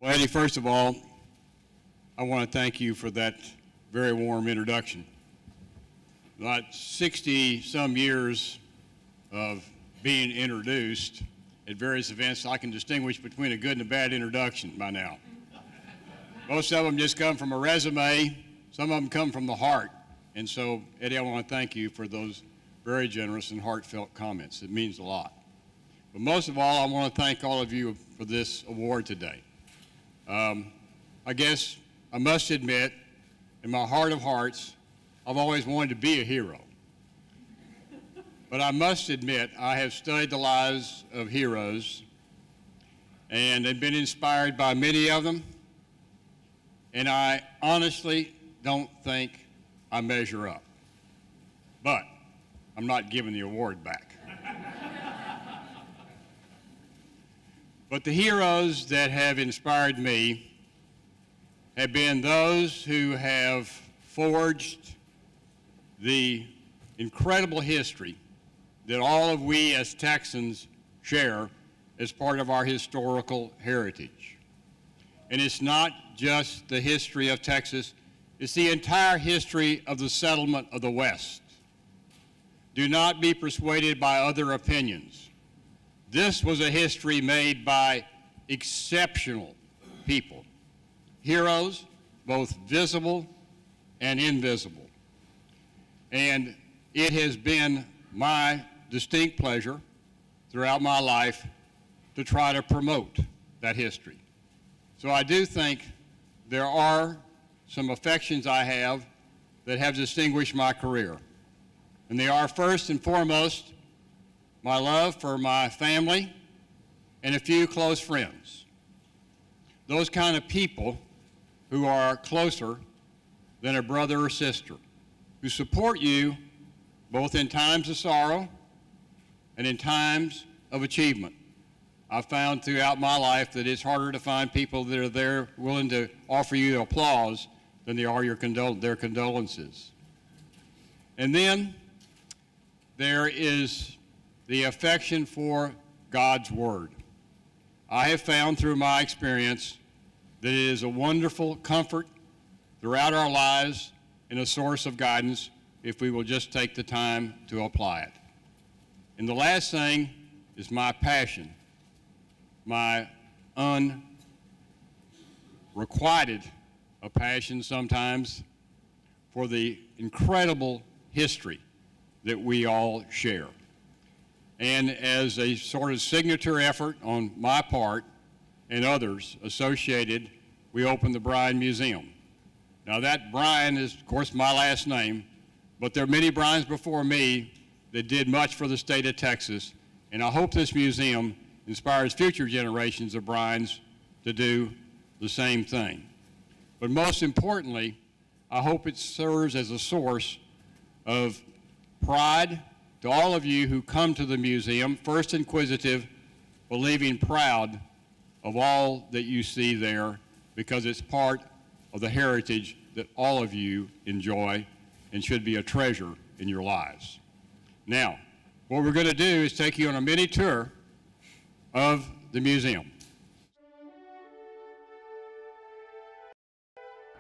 Well, Eddie, first of all, I want to thank you for that very warm introduction. About 60-some years of being introduced at various events, I can distinguish between a good and a bad introduction by now. Most of them just come from a resume. Some of them come from the heart. And so, Eddie, I want to thank you for those very generous and heartfelt comments. It means a lot. But most of all, I want to thank all of you for this award today. I guess I must admit, in my heart of hearts, I've always wanted to be a hero. But I must admit, I have studied the lives of heroes and have been inspired by many of them, and I honestly don't think I measure up. But I'm not giving the award back. But the heroes that have inspired me have been those who have forged the incredible history that all of we as Texans share as part of our historical heritage. And it's not just the history of Texas, it's the entire history of the settlement of the West. Do not be persuaded by other opinions. This was a history made by exceptional people, heroes, both visible and invisible. And it has been my distinct pleasure throughout my life to try to promote that history. So I do think there are some affections I have that have distinguished my career. And they are first and foremost my love for my family and a few close friends. Those kind of people who are closer than a brother or sister, who support you both in times of sorrow and in times of achievement. I've found throughout my life that it's harder to find people that are there willing to offer you applause than they are their condolences. And then there is the affection for God's Word. I have found through my experience that it is a wonderful comfort throughout our lives and a source of guidance if we will just take the time to apply it. And the last thing is my passion, my unrequited passion sometimes for the incredible history that we all share. And as a sort of signature effort on my part and others associated, we opened the Bryan Museum. Now that Bryan is, of course, my last name, but there are many Bryans before me that did much for the state of Texas, and I hope this museum inspires future generations of Bryans to do the same thing. But most importantly, I hope it serves as a source of pride to all of you who come to the museum, first inquisitive, but leaving proud of all that you see there, because it's part of the heritage that all of you enjoy and should be a treasure in your lives. Now, what we're going to do is take you on a mini tour of the museum.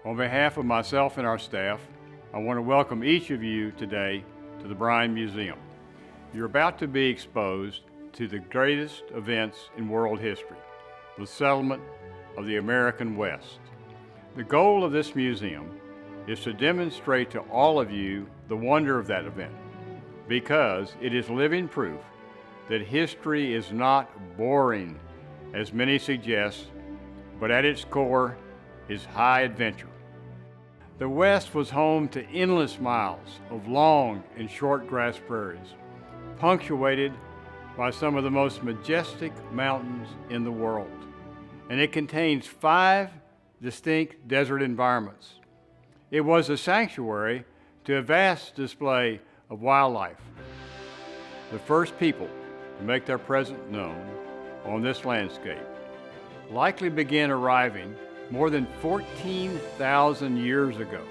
On behalf of myself and our staff, I want to welcome each of you today to the Bryan Museum. You're about to be exposed to the greatest events in world history, the settlement of the American West. The goal of this museum is to demonstrate to all of you the wonder of that event, because it is living proof that history is not boring, as many suggest, but at its core is high adventure. The West was home to endless miles of long and short grass prairies, punctuated by some of the most majestic mountains in the world. And it contains 5 distinct desert environments. It was a sanctuary to a vast display of wildlife. The first people to make their presence known on this landscape likely began arriving more than 14,000 years ago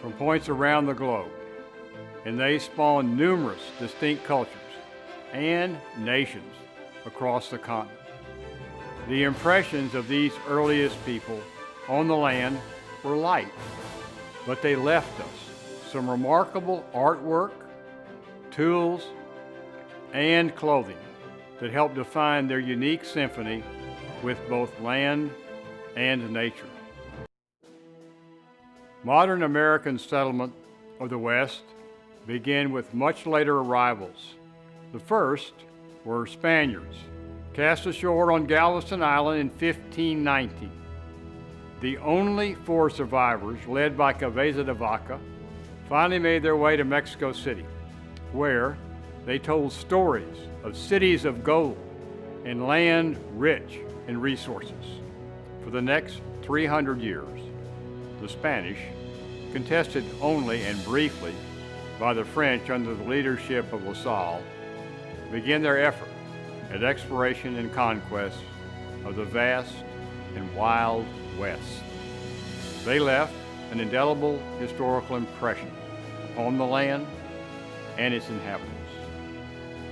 from points around the globe, and they spawned numerous distinct cultures and nations across the continent. The impressions of these earliest people on the land were light, but they left us some remarkable artwork, tools, and clothing that helped define their unique symphony with both land and nature. Modern American settlement of the West began with much later arrivals. The first were Spaniards, cast ashore on Galveston Island in 1519. The only four survivors, led by Cabeza de Vaca, finally made their way to Mexico City, where they told stories of cities of gold and land rich in resources. For the next 300 years, the Spanish, contested only and briefly by the French under the leadership of La Salle, began their effort at exploration and conquest of the vast and wild West. They left an indelible historical impression on the land and its inhabitants.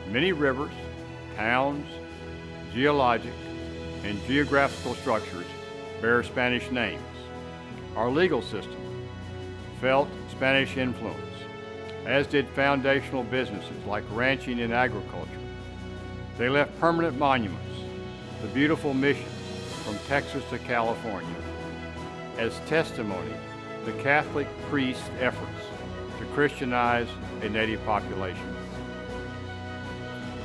Many rivers, towns, geologic, and geographical structures bear Spanish names. Our legal system felt Spanish influence, as did foundational businesses like ranching and agriculture. They left permanent monuments, the beautiful missions from Texas to California, as testimony to Catholic priests' efforts to Christianize a native population.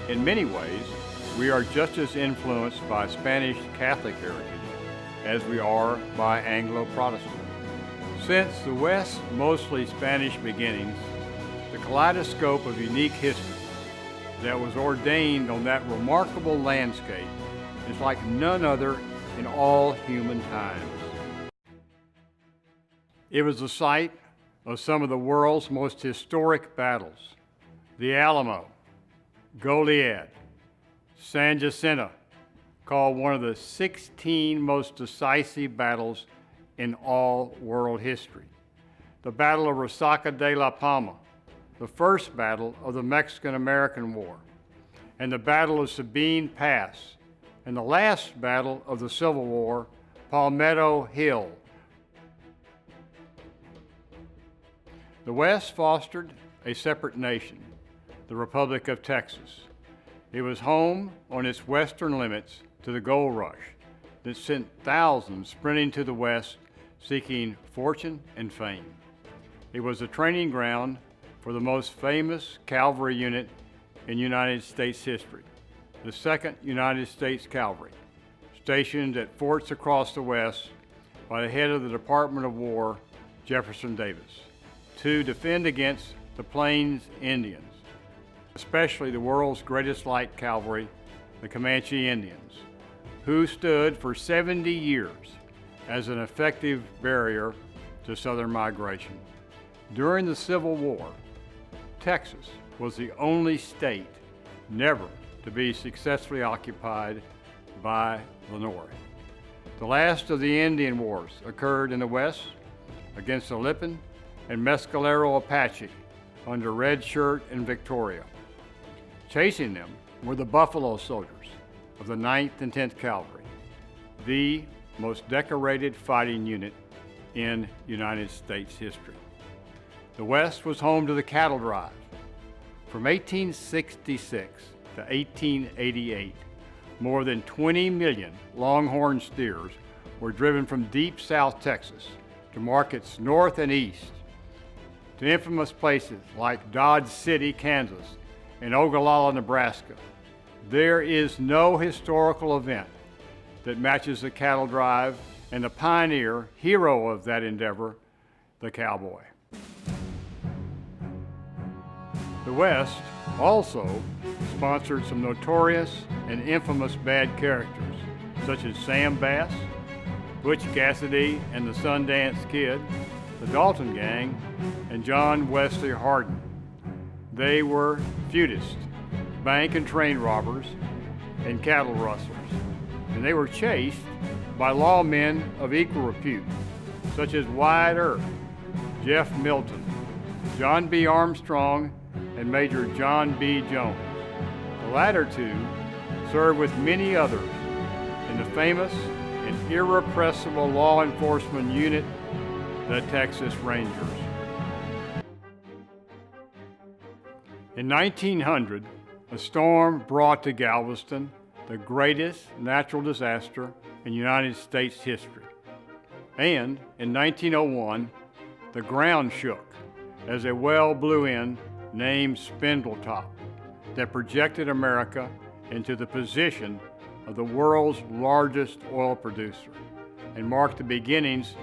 In many ways, we are just as influenced by Spanish Catholic heritage as we are by Anglo-Protestant. Since the West's mostly Spanish beginnings, the kaleidoscope of unique history that was ordained on that remarkable landscape is like none other in all human times. It was the site of some of the world's most historic battles: the Alamo, Goliad, San Jacinto, called one of the 16 most decisive battles in all world history. The Battle of Resaca de la Palma, the first battle of the Mexican-American War, and the Battle of Sabine Pass, and the last battle of the Civil War, Palmetto Hill. The West fostered a separate nation, the Republic of Texas. It was home on its western limits to the gold rush that sent thousands sprinting to the west seeking fortune and fame. It was a training ground for the most famous cavalry unit in United States history, the 2nd United States Cavalry, stationed at forts across the West by the head of the Department of War, Jefferson Davis, to defend against the Plains Indians, especially the world's greatest light cavalry, the Comanche Indians, who stood for 70 years as an effective barrier to southern migration. During the Civil War, Texas was the only state never to be successfully occupied by the North. The last of the Indian Wars occurred in the West against the Lipan and Mescalero Apache under Red Shirt and Victoria. Chasing them were the Buffalo Soldiers of the 9th and 10th Cavalry, the most decorated fighting unit in United States history. The West was home to the cattle drive. From 1866 to 1888, more than 20 million longhorn steers were driven from deep South Texas to markets north and east, to infamous places like Dodge City, Kansas, and Ogallala, Nebraska. There is no historical event that matches the cattle drive and the pioneer, hero of that endeavor, the cowboy. The West also sponsored some notorious and infamous bad characters, such as Sam Bass, Butch Cassidy and the Sundance Kid, the Dalton Gang, and John Wesley Hardin. They were feudists, bank and train robbers, and cattle rustlers, and they were chased by lawmen of equal repute, such as Wyatt Earp, Jeff Milton, John B. Armstrong, and Major John B. Jones. The latter two served with many others in the famous and irrepressible law enforcement unit, the Texas Rangers. In 1900, a storm brought to Galveston the greatest natural disaster in United States history. And in 1901, the ground shook as a well blew in named Spindletop that projected America into the position of the world's largest oil producer and marked the beginnings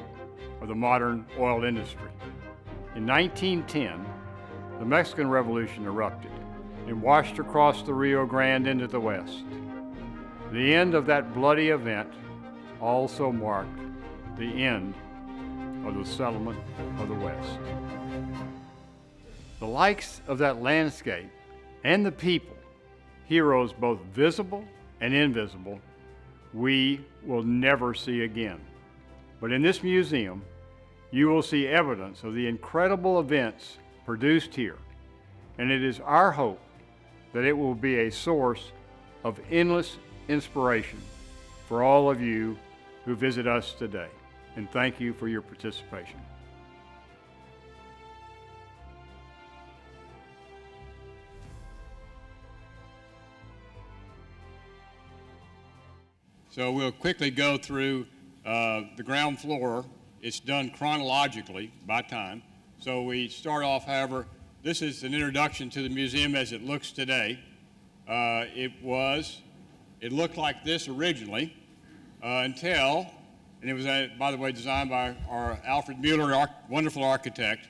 of the modern oil industry. In 1910, the Mexican Revolution erupted and washed across the Rio Grande into the west. The end of that bloody event also marked the end of the settlement of the West. The likes of that landscape and the people, heroes both visible and invisible, we will never see again. But in this museum, you will see evidence of the incredible events produced here, and it is our hope that it will be a source of endless inspiration for all of you who visit us today. And thank you for your participation. So we'll quickly go through the ground floor. It's done chronologically by time. So we start off, however, this is an introduction to the museum as it looks today. It looked like this originally until, and it was, by the way, designed by our Alfred Mueller, wonderful architect.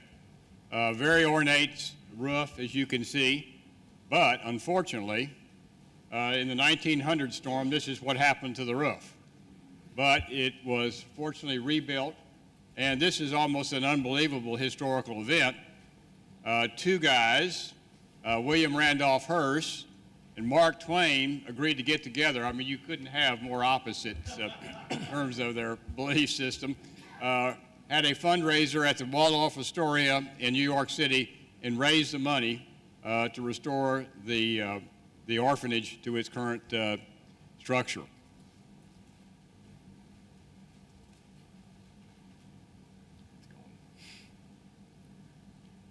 Very ornate roof, as you can see. But unfortunately, in the 1900 storm, this is what happened to the roof. But it was fortunately rebuilt, and this is almost an unbelievable historical event. Two guys, William Randolph Hearst and Mark Twain, agreed to get together. I mean, you couldn't have more opposites in terms of their belief system. Had a fundraiser at the Waldorf Astoria in New York City and raised the money to restore the orphanage to its current structure.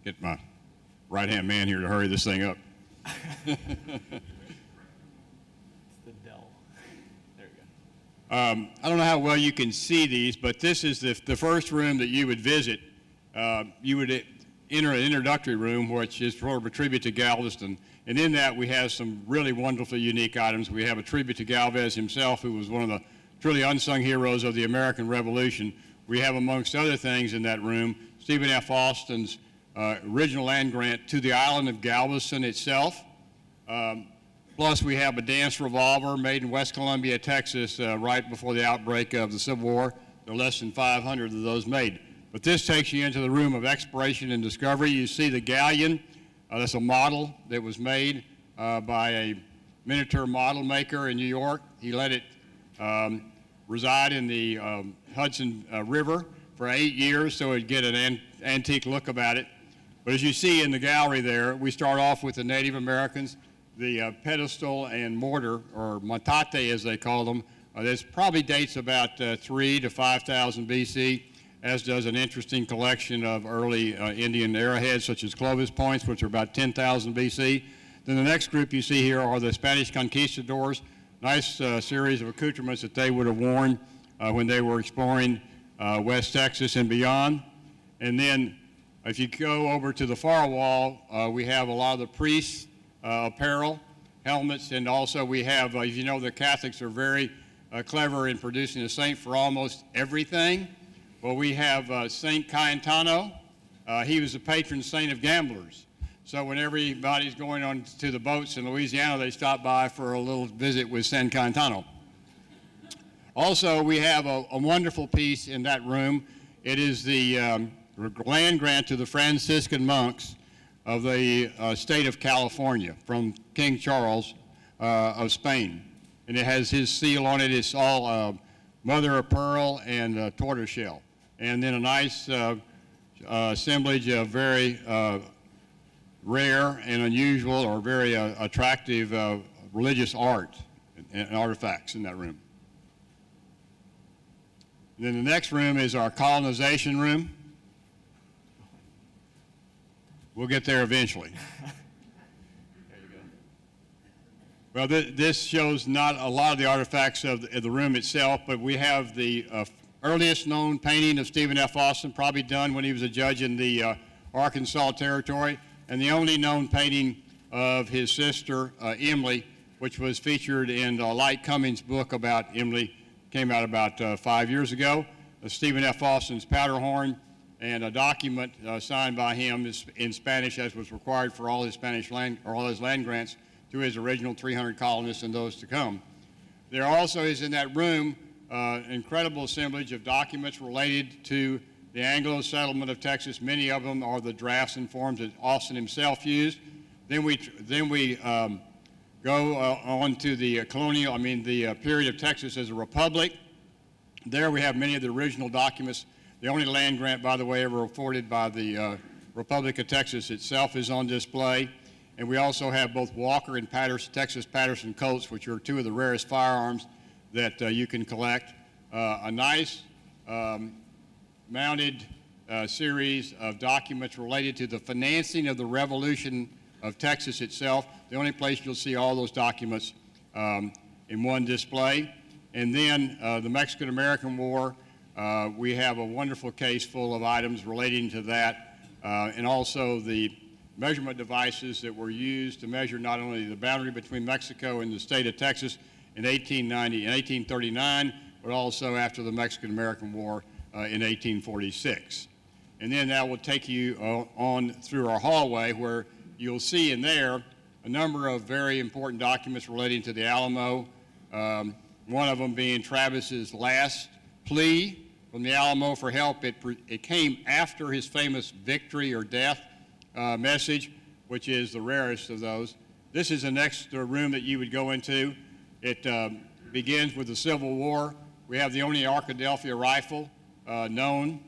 Get my right-hand man here to hurry this thing up. It's the Dell. There we go. I don't know how well you can see these, but this is the first room that you would visit. You would enter an introductory room, which is sort of a tribute to Galveston. And in that, we have some really wonderful, unique items. We have a tribute to Galvez himself, who was one of the truly unsung heroes of the American Revolution. We have, amongst other things in that room, Stephen F. Austin's original land grant to the island of Galveston itself. Plus, we have a dance revolver made in West Columbia, Texas, right before the outbreak of the Civil War. There are less than 500 of those made. But this takes you into the room of exploration and discovery. You see the galleon. That's a model that was made by a miniature model maker in New York. He let it reside in the Hudson River for 8 years so it'd get an antique look about it. But as you see in the gallery there, we start off with the Native Americans, the pedestal and mortar, or matate as they call them. This probably dates about 3,000 to 5,000 BC, as does an interesting collection of early Indian arrowheads, such as Clovis points, which are about 10,000 BC. Then the next group you see here are the Spanish conquistadors, nice series of accoutrements that they would have worn when they were exploring West Texas and beyond. And then if you go over to the far wall, we have a lot of the priests' apparel, helmets, and also we have, as you know, the Catholics are very clever in producing a saint for almost everything. Well, we have Saint Cayetano. He was the patron saint of gamblers. So when everybody's going on to the boats in Louisiana, they stop by for a little visit with Saint Cayetano. Also, we have a wonderful piece in that room. It is the land grant to the Franciscan monks of the state of California from King Charles of Spain. And it has his seal on it. It's all mother of pearl and tortoiseshell. And then a nice assemblage of very rare and unusual or very attractive religious art and artifacts in that room. And then the next room is our colonization room. We'll get there eventually. There you go. Well, this shows not a lot of the artifacts of the room itself, but we have the earliest known painting of Stephen F. Austin, probably done when he was a judge in the Arkansas Territory, and the only known painting of his sister, Emily, which was featured in Light Cummings' book about Emily, came out about 5 years ago. Stephen F. Austin's powder horn, and a document signed by him is in Spanish, as was required for all his Spanish land, or all his land grants to his original 300 colonists and those to come. There also is in that room incredible assemblage of documents related to the Anglo settlement of Texas. Many of them are the drafts and forms that Austin himself used. Then we go on to the the period of Texas as a republic. There we have many of the original documents. The only land grant, by the way, ever afforded by the Republic of Texas itself is on display. And we also have both Walker and Texas Patterson Colts, which are two of the rarest firearms that you can collect. A nice mounted series of documents related to the financing of the Revolution of Texas itself. The only place you'll see all those documents in one display. And then the Mexican-American War, we have a wonderful case full of items relating to that, and also the measurement devices that were used to measure not only the boundary between Mexico and the state of Texas in 1839, but also after the Mexican-American War in 1846. And then that will take you on through our hallway, where you'll see in there a number of very important documents relating to the Alamo, one of them being Travis's last plea from the Alamo for help. It came after his famous victory or death message, which is the rarest of those. This is the next room that you would go into. It begins with the Civil War. We have the only Arkadelphia rifle known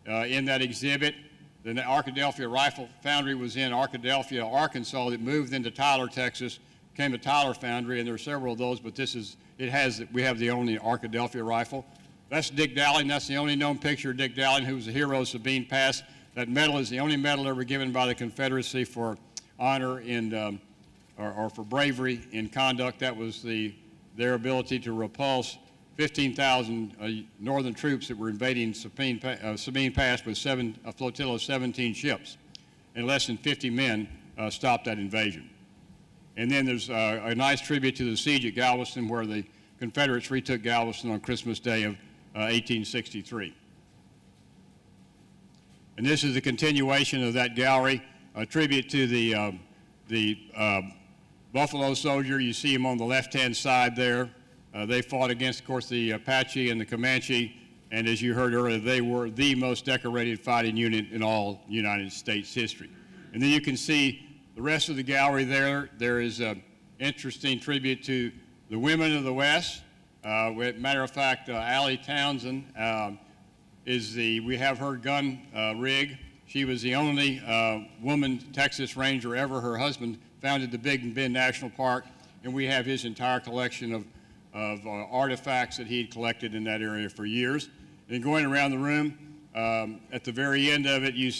in that exhibit. The Arkadelphia Rifle Foundry was in Arkadelphia, Arkansas. It moved into Tyler, Texas, became the Tyler Foundry, and there are several of those, but we have the only Arkadelphia rifle. That's Dick Dowling. That's the only known picture of Dick Dowling, who was a hero of Sabine Pass. That medal is the only medal ever given by the Confederacy for honor and or for bravery in conduct. That was their ability to repulse 15,000 Northern troops that were invading Sabine Pass with a flotilla of 17 ships. And less than 50 men stopped that invasion. And then there's a nice tribute to the siege at Galveston, where the Confederates retook Galveston on Christmas Day of 1863. And this is a continuation of that gallery, a tribute to the Buffalo Soldier. You see him on the left-hand side there. They fought against, of course, the Apache and the Comanche, and as you heard earlier, they were the most decorated fighting unit in all United States history. And then you can see the rest of the gallery there. There is an interesting tribute to the women of the West. Matter of fact, Allie Townsend we have her gun rig. She was the only woman Texas Ranger ever. Her husband founded the Big Bend National Park, and we have his entire collection of artifacts that he had collected in that area for years. And going around the room, at the very end of it, you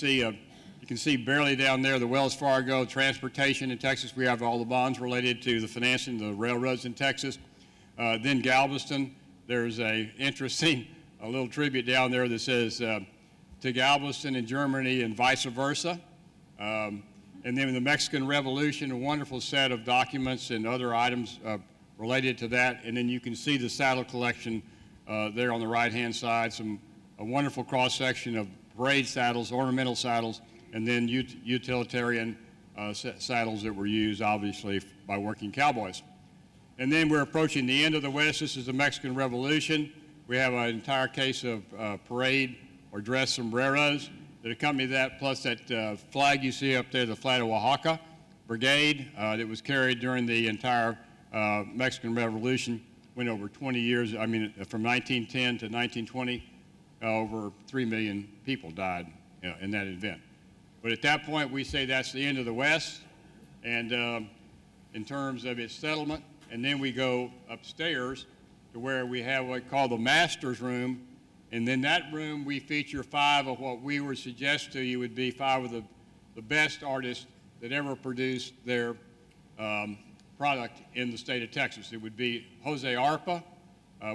can see barely down there the Wells Fargo transportation in Texas. We have all the bonds related to the financing of the railroads in Texas. Then Galveston, there's a little tribute down there that says to Galveston in Germany and vice versa. And then the Mexican Revolution, a wonderful set of documents and other items related to that. And then you can see the saddle collection there on the right-hand side, a wonderful cross-section of parade saddles, ornamental saddles, and then utilitarian saddles that were used, obviously, by working cowboys. And then we're approaching the end of the West. This is the Mexican Revolution. We have an entire case of parade or dress sombreros that accompany that, plus that flag you see up there, the flag of Oaxaca Brigade that was carried during the entire Mexican Revolution. Went over 20 years, from 1910 to 1920, over 3 million people died in that event. But at that point, we say that's the end of the West, and in terms of its settlement. And then we go upstairs to where we have what we call the master's room, And in that room, we feature 5 of what we would suggest to you would be 5 of the best artists that ever produced their product in the state of Texas. It would be Jose Arpa.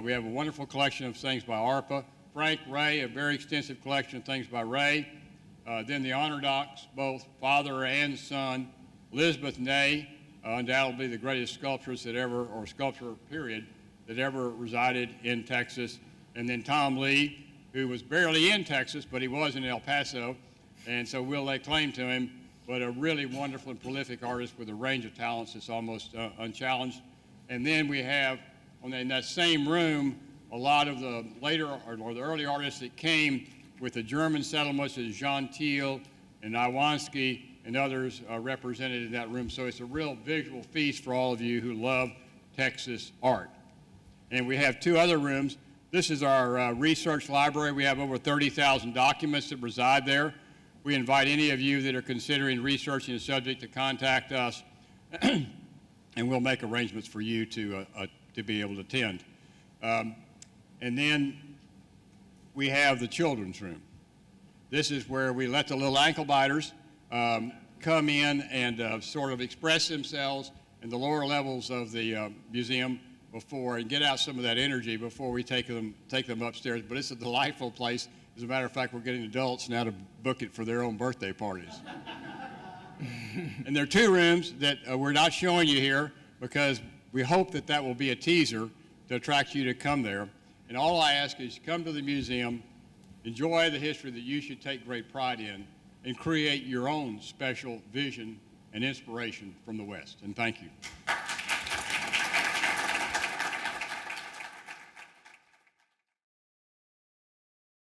We have a wonderful collection of things by Arpa. Frank Ray, a very extensive collection of things by Ray. Then the honor docs, both father and son. Elizabeth Ney, undoubtedly the greatest sculptress that ever, or sculptor period, that ever resided in Texas. And then Tom Lee, who was barely in Texas, but he was in El Paso, and so we'll lay claim to him, but a really wonderful and prolific artist with a range of talents that's almost unchallenged. And then we have, in that same room, a lot of the later, or the early artists that came with the German settlements, as Jean Thiel and Iwanski and others represented in that room. So it's a real visual feast for all of you who love Texas art. And we have 2 other rooms. This is our research library. We have over 30,000 documents that reside there. We invite any of you that are considering researching the subject to contact us, and we'll make arrangements for you to be able to attend. And then we have the children's room. This is where we let the little ankle biters come in and sort of express themselves in the lower levels of the museum before, and get out some of that energy before we take them upstairs. But it's a delightful place. As a matter of fact, we're getting adults now to book it for their own birthday parties. And there are 2 rooms that we're not showing you here because we hope that that will be a teaser to attract you to come there. And all I ask is come to the museum, enjoy the history that you should take great pride in, and create your own special vision and inspiration from the West. And thank you.